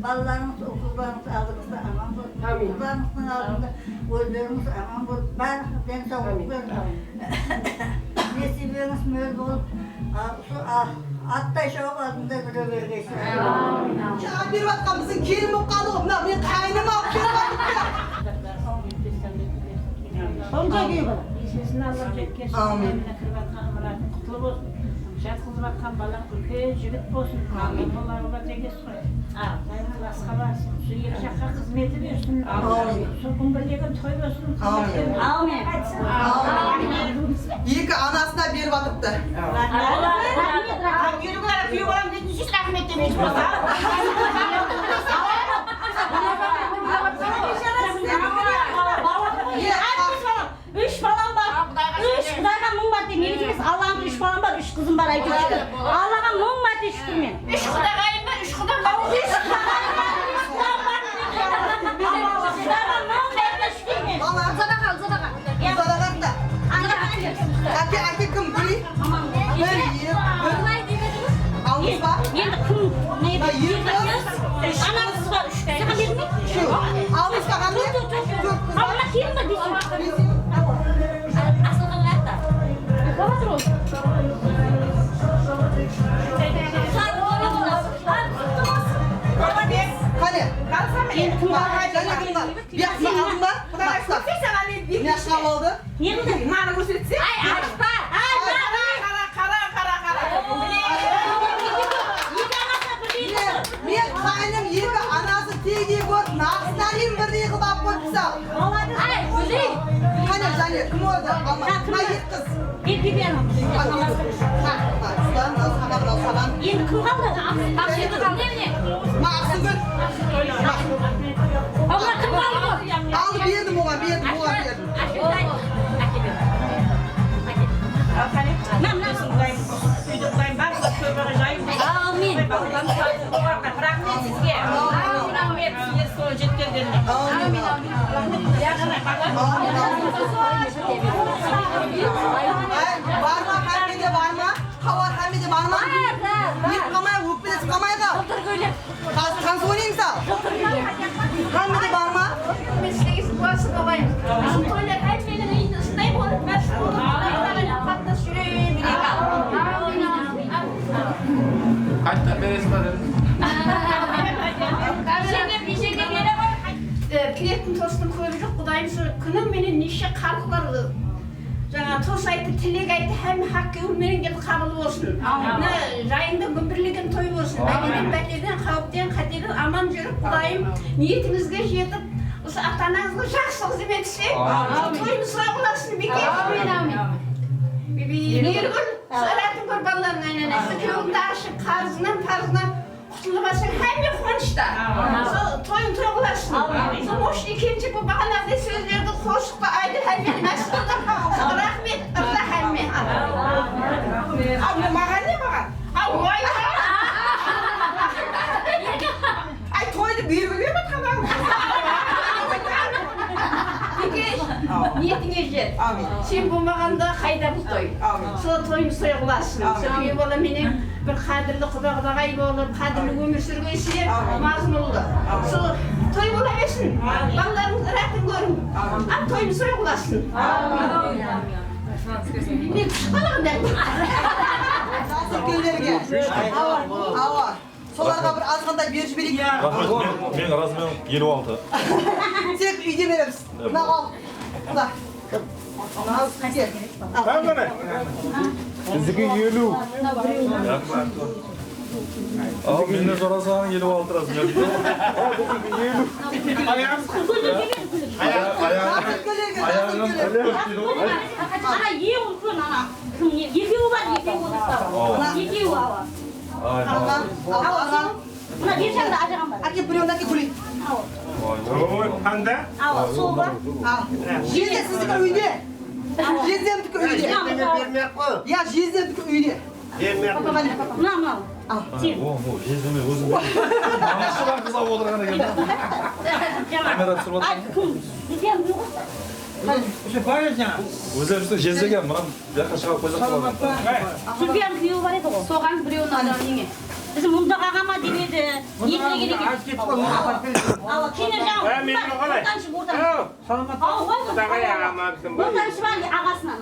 Ballarımız, okullarımız aldığımızda aman bol. Okullarımızın aldığında gözlerimiz aman bol. Ben sağlık ver. Nesibimiz mül bol. Hatta şu adında görebilirsin. Ya bir vakamızın kirim o kalıbım. Ben kaynım akıyorum. Onca gibi. Sesini Allah çekkesin. Amin. Kutlu olsun. Şarkımız bakkan balan ülke jigit bolsun. Amin. Onlarla tekesin. Klasqa varsın. Şu yaşakka hizmeti versin. Amin. Şu kumbirlerin toy olsun. Amin. Amin. İyi ki anasına bir batıptı. Yürüklere büyük olan hiç rahmet demiş olsa. Üç falan var. Üç kudayga mum var diye. Ne biliriz? Allah'ın üç falan var. Üç kızım var. Allah'a mum var diye şükür men. Üç kudagayım var. Üç kudam var. Üç kudagayım var. Üç kudam var. Kudayga mum var diye şükür men. Vallahi sadaka. Sadaka da. Aki kim gülü? Böyle yiyor. Almış var. Yeni kum neydi? Anamız var. Üç kere. Sen bilir mi? Almış var. Dur. Allah kim var? Bizim. çıkam oldu. Ne kıldın? Nane göstersin. Ay açma. Ay Men kaynım yerga anası tegi ko'rib, naqslarning birni yig'ib olib qo'yibsa. Ay, Gulay. Qani, Jani, kim oldu? Ma yetqiz. Bebeğim. Ha, salam. Endi kim qoldi? Aqshida qoldi. Maqsugul. Allah kim qoldi? Aldı berdim oğa, berdim. Amin. Rahmet sizge. Rahmet sizge sol жеткендеріне. Amin. Barma, hamide barma. Havar hamide barma. Ник qamay, o'pilib qamay da. Qancha o'ynaymiz sal? Hamide barma. Men sizga suhbatni qo'yayim. To'ylar hammaning uyida shunday bo'lib, qatnash yuraylik. Kaçta beresmedin? Piletin tostun ko'ri yo'q, Xudoyim shu kunim meni necha xalqlar жаңа тост айтты, тілек айтты, һәм хаққы өміріңе қабыл болсын. Мына жайында гүмбірлеген той болсын. Бәледен, қауіптен, қатерден аман жүріп, Құдайым ниетіңізге жетіп, осы ата-анаңызға жақсылық демекші. Тойыңыз сау болсын, беке. Нергүл, сұратын көр балалардың айнанасы. Күйеуіңді ашып, қарызынан, парызынан құтылмасың, һәмме қуанышта. Тойың той боласын. Осы екінші бұл бағанағы сөздерді қосықта айды һәмме мәсілді. Рахмет, ырза һәмме. Ал, маған не маған? Ал, ой. Ай, тойды бергіле ме табам? Бекеш, ниетіңе жет. Сен болмағанда қайда бұл той? Сол тойым той қыласын. Сол күйе бола менен бір қадірлі құда-құдағай болып, қадірлі өмір сүргенше мазмұлды. Сол той бола берсін. Балаларыңыз рахатын көрін. Ал тойым той қыласын. Мен шықалығында. Сұркелерге. Ава. Соларға бір азғандай беріп жіберейік. Мен размерім 56. Тек үйде береміз. Мына ал. Мына. Біздікі 50. Ал, менде жарасаң 56 размер. Ayağınız kırıldı. Ana ye olsun ana. Yekeği var, yekeği olursa. Yekeği var. Buna bir tane de acıkan var. Aki buraya ondaki kuli. Handa? Soğuk var. Jezde sizdeki uyde. Jezdemdeki uyde. Ya jezdemdeki uyde. Mına. Жездеме өзім Ақшыдан қыз алып отырған екен. Камера түсіріп отырған. Өзі жездеген, мынам жаққа шығарып қойсақ болады. Сүрген күйеуі бар еді ғой. Соған біреуін алған неге? Bizim мұндақ ағама демеді, етіне керек екен. Ал, кене жаңа, бұлтаншы бұлтан. Құдағай ағама бізім бар. Бұлтаншы бар ағасынан.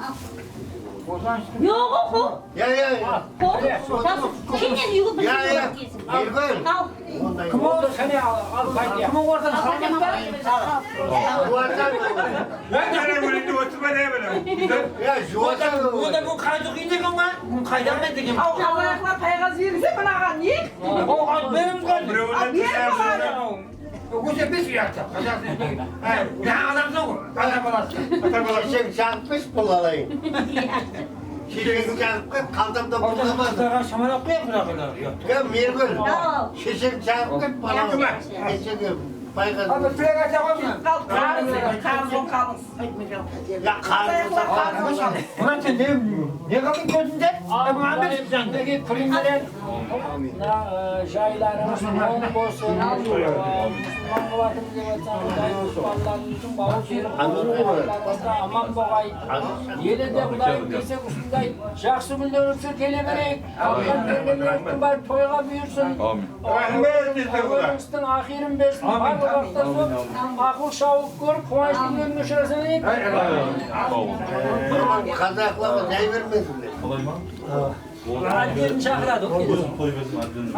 Yok o. Ya. Kimden yugo bir şey kesin. Al. Kim oldu seni al baydı. Kim oradan salmakta? Juatan. Ben de böyle oturma ne böyle. Ya juatan. Bu da bu kaydık indi ama bu kaydan ben dedim. Allah'ına paygaz verirse bana ağa niye? O benim kalbim. Abi niye Bu bir yaptı. Ya adam ne olur? Adam balası. Adam balası. Sen çarpmış bulalım. Şişek çarpıp kaldırdı bulamaz. Orada şamana koyuyor bırakırlar. Ya Mirgül. Şişek çarpıp bulamaz. Şişek paygaz. Abi plaka çabuk mu? Kalın. Ya kalın. Ulan sen ne kaldın gözünde? Abi Ahmet sen de primler. Jaylarımız yoğun olsun. Aman boğay. Yerinde Kudayım desek üstünday. Жақсы күндер өтсе келе берейік. Алған бермелеріңіздің бар тойға бұйырсын. Өміріңіздің ақырын берсін. Барлық уақытта сол ақыл шауық көріп, қуанышты күндерін өшіресін. Қазақтарға жай бермесіңдер. Олай ма? Adliyerini çağırdı.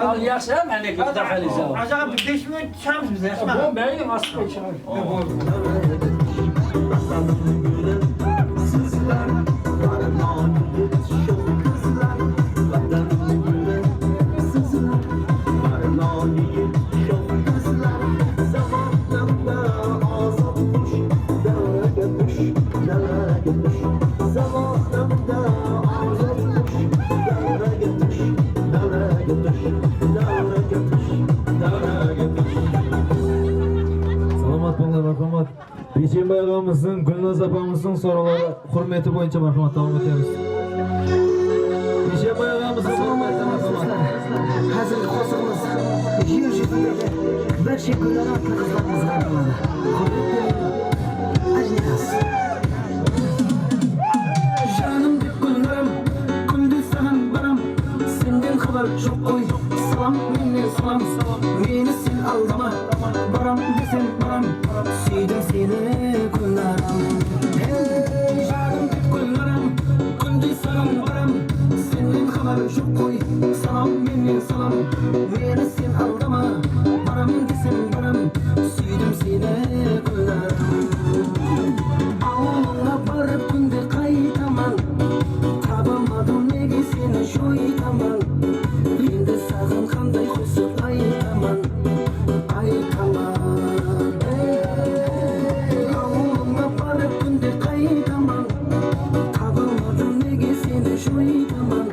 Al yaşa, ben de kötü kalıysa. Acaba bir 5 minut çağırmış bize. Bu benim aslında çağırıyor. Beyşenbay ağamızın, Gülnaz apamızın soruları hürmeti boyunca marhamat devam etemiz. Beyşenbay ağamızın hürmeti marhamat. Hazır koşumuz, yer yüzündeki bir şey güller atlı kızlarımız var. Ajnikas. Canım dip güllerim, gündüz sana barım. Senden haber çok koy. Salam minne salam, beni sen aldama. Baram desen baram, süydüm seni güllerim. Hey canım dip güllerim, gündüz sana barım. Senden haber çok koy. Salam minne salam, beni sen aldama. Baram desen baram, süydüm seni güllerim. Ağlına barıp günde kaytaman. Tabamadım nege seni şoytaman. Şimdi sağın kanday kusur aytaman. Aytaman. Ağlına barıp günde kaytaman. Tabamadım nege seni şoytaman.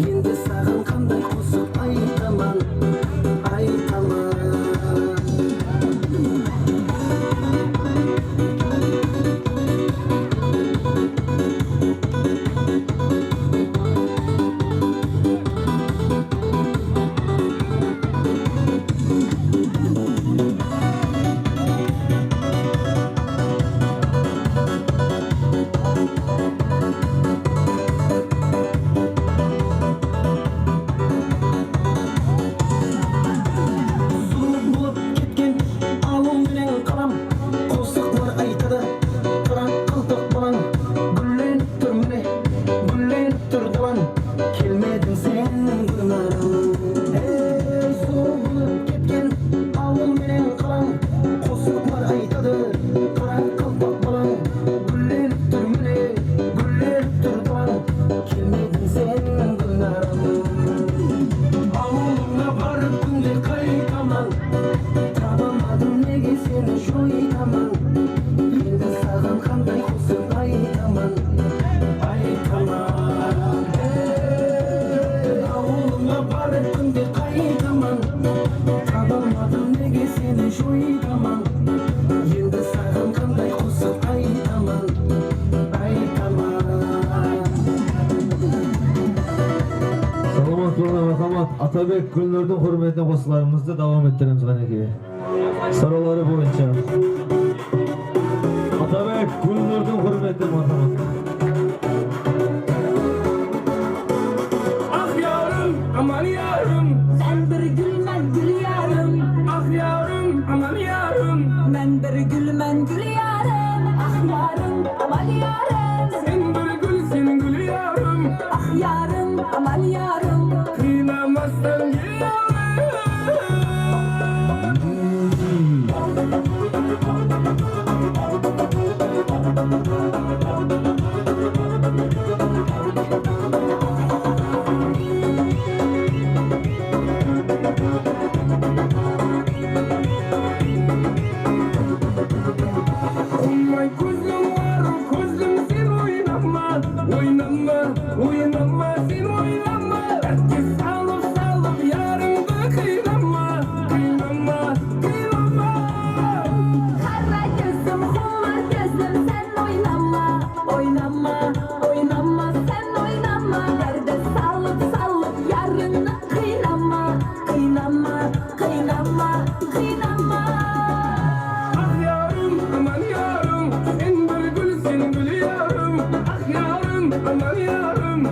Şimdi sağın kanday kusur aytaman. Aytaman. Atabek Gülnur'un hürmetine koşularımızda devam ettiremiz kaneki. Soruları boyunca. Atabek Gülnur'un hürmetine marhamat. Ah yarım, aman yarım, sen bir gül, ben gül yarım. Ah yarım, aman yarım, ben bir gül, ben gül yarım. Ah yarım, aman yarım, sen bir gül, sen gül yarım. Ah yarım, aman yarım, kıynamazsan gel. Aman yarım,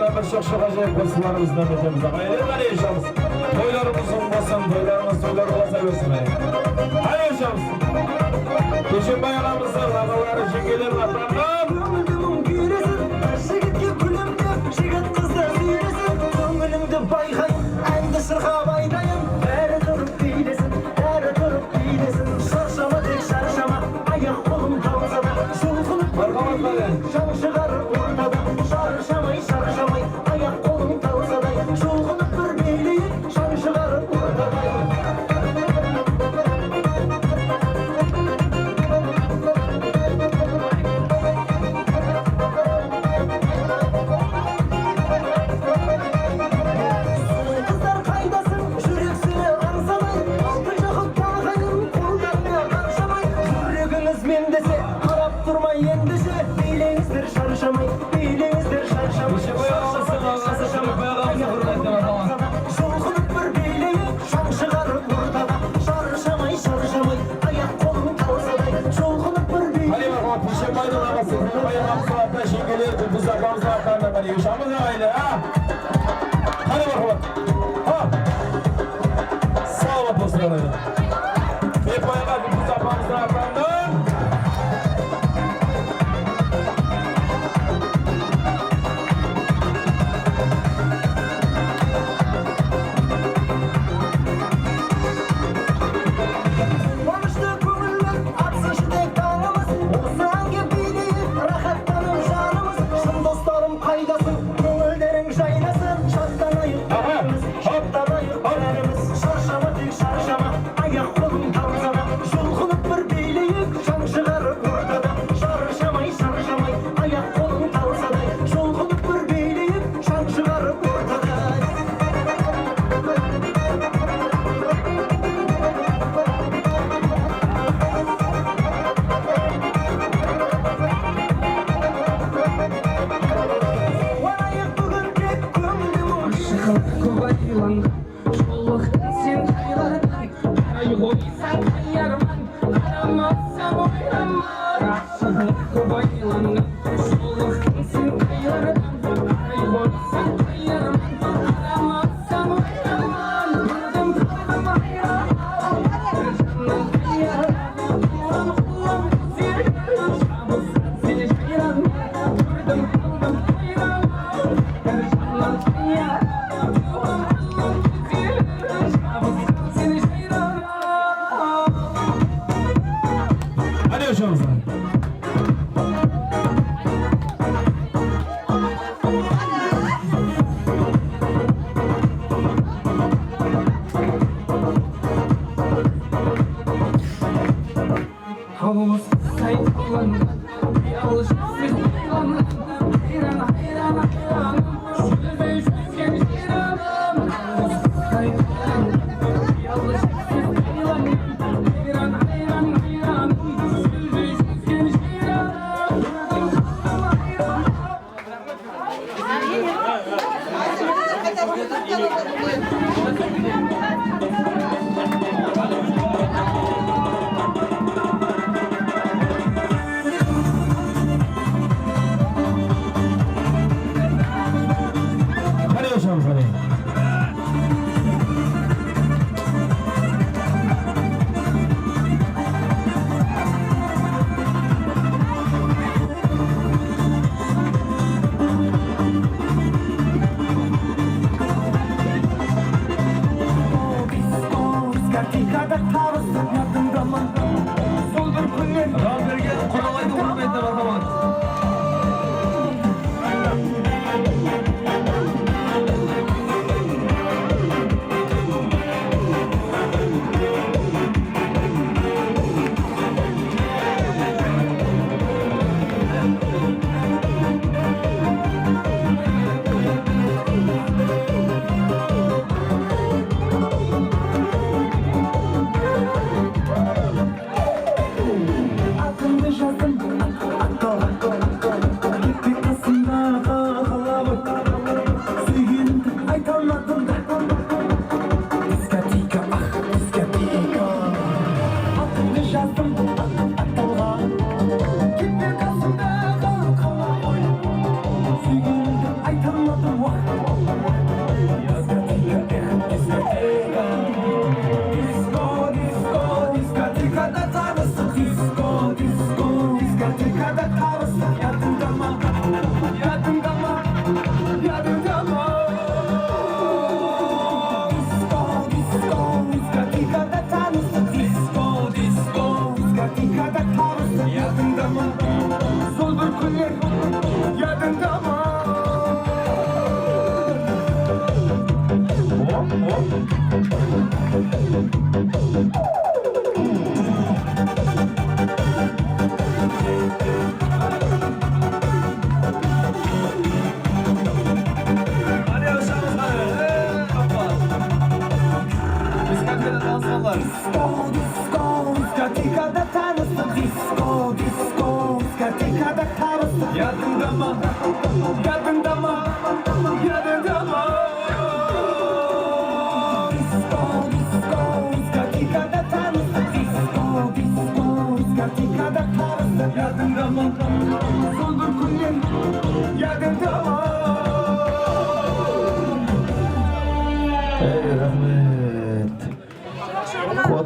Allah'tan bir çok acayip kurslarımızdan ötemiz. Hayırlı yaşamız. Toylarımızın olmasın, toylar olsa görsün. Hayır yaşamız. Geçen bayanımızın ağaları, jengeler atandan. Ömrümün güresin, jigitke gülümde, jigit kızlar süresin. Ömrümde bayğayın, endi sırğa baydayın. Beri durup bilesin, beri durup bilesin. Şarşama dek şarşama, ayak kolum tavzada. Şulğulup şan çıkarır ortada. Şarşamay, ayak kolum tavzada. Şulğulup bir beyleyin, şan çıkarır ortada. Yaşamız aile ha. Hadi bakalım. Ha. Sağ ol dostlarım. Hep bayağı bir zapamızdan atandan.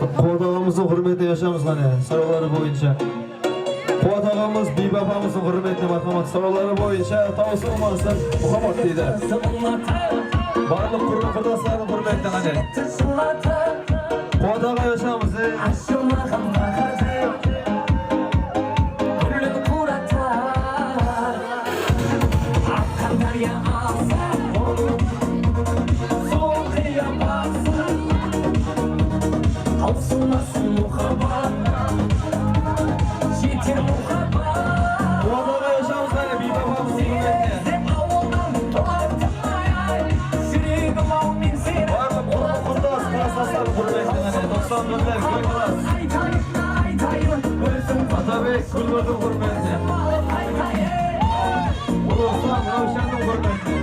Қуат ағамыздың құрметіне yaşamыз ғана сұраулары бойынша. Қуат ағамыз Бибі апамыздың құрметіне мархамат сұраулары бойынша таусылмасын Мұхаммад дейді. Барлық құрбан құрдастардың құрметіне ғана. Қуат аға yaşamыз. Atabek Gülbör'ün hürmetine. Ulusan Ravşan'ın hürmetine.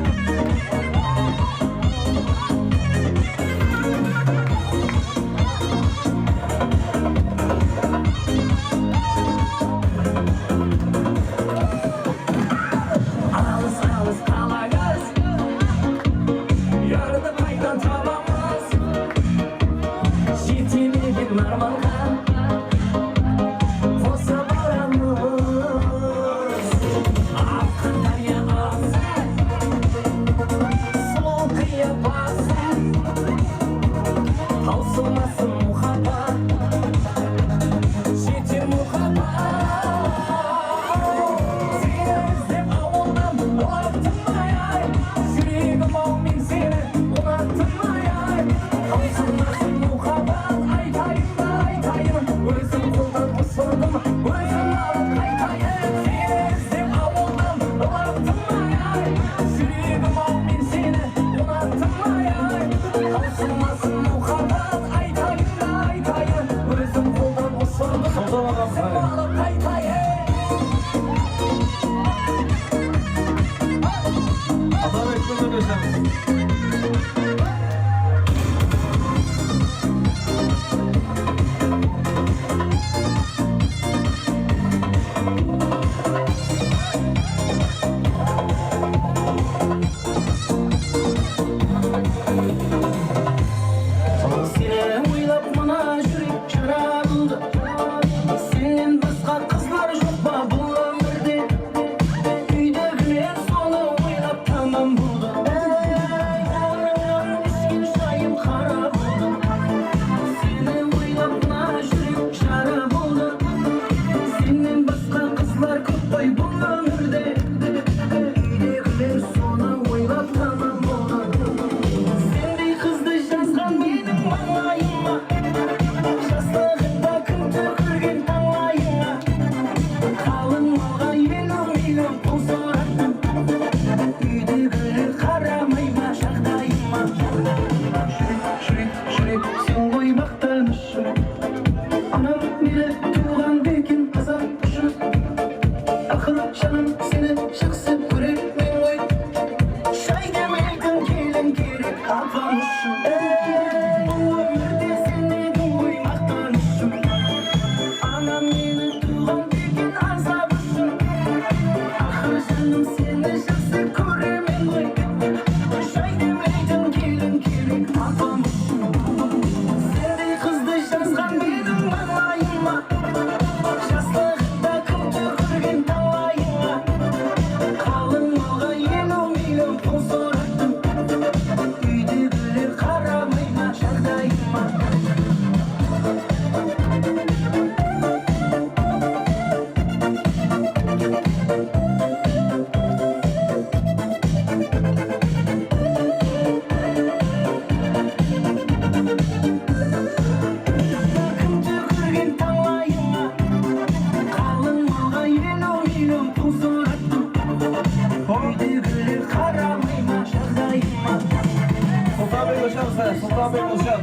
Sultanbek hoşamsın. Sultanbek hoşam.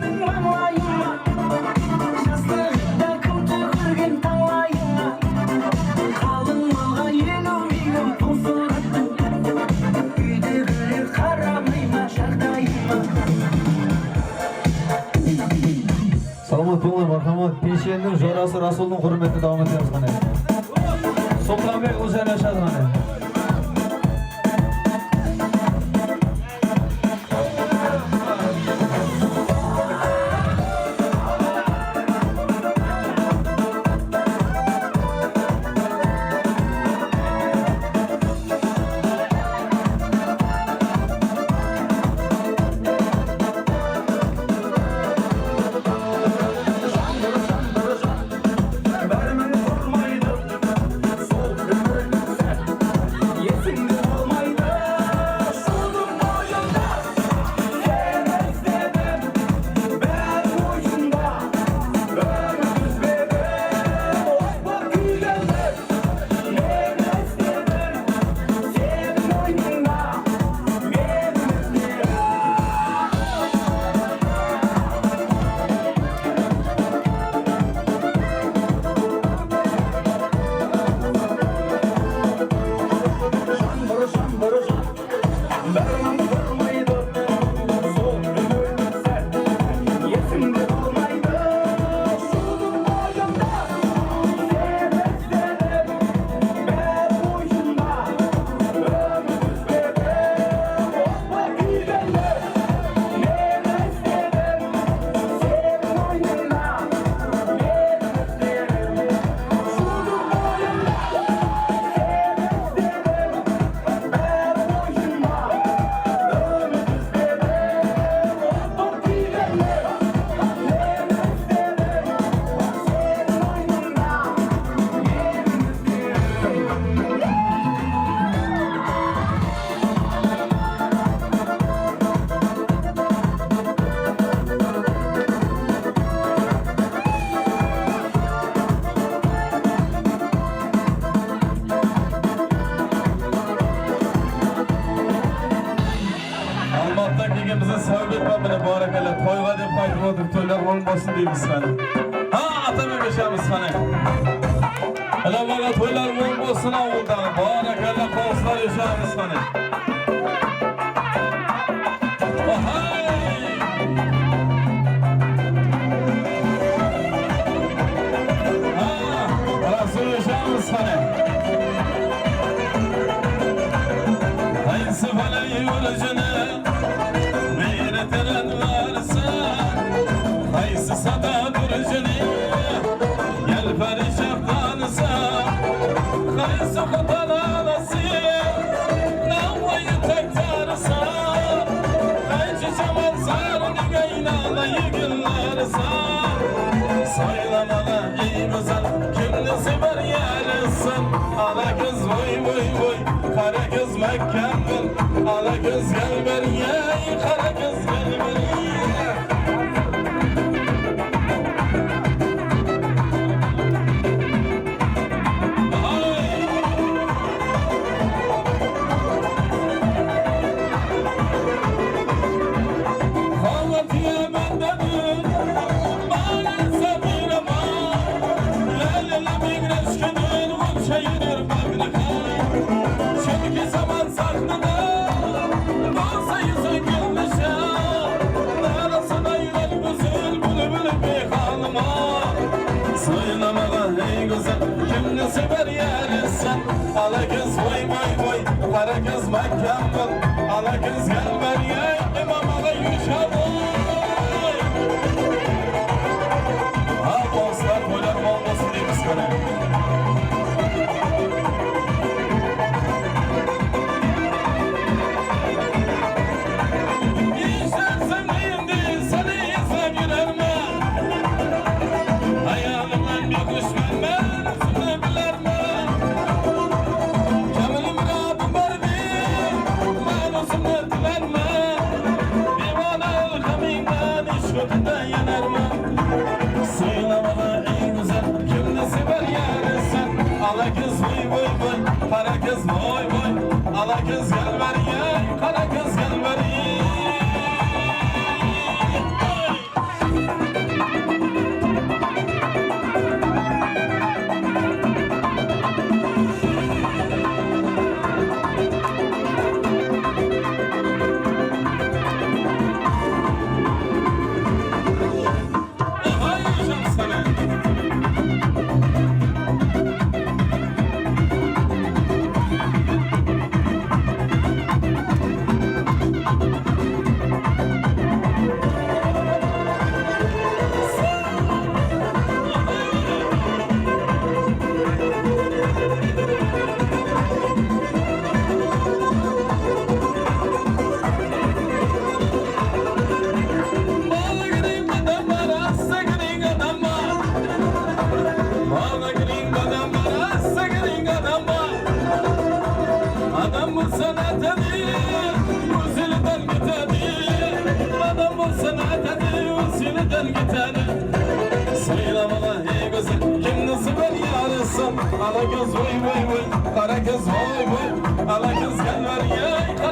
Salamat bolinglar, marhamat. Peshenning jorasi Rasulning hurmatida davom etamiz mana. Sultanbek o'zini yashadi mana. olmasın deyimiz sana. Ha atamı beşemiz sana. Hele bana toylar bol olsun avuldan. Barakallah kovslar yaşarız sana. Rasul yaşarız sana. Haysı falan yürücüne bir teren varsa haysı sada durucüne gel perişanlansa haysı kutananası navayı tektarsa hayçı çaman sarını gaynala yıgınlarsa saylamana iyi güzel kimni sever yarısın ana kız vay vay vay kara kız Mekke'min ala kız gel beriye kara kız gel beriye kimni sever yarısın ala kız vay vay vay kara kız Mekke'min ala kız gel beriye imam ağa yuşadı ha dostlar toylar olmasın deyimiz kara İşlersen indi seni izle gülerme hayalımdan bir kuş verme Thank you. kız vay vay vay. Kara kız vay vay. Ala kız gel ver ya.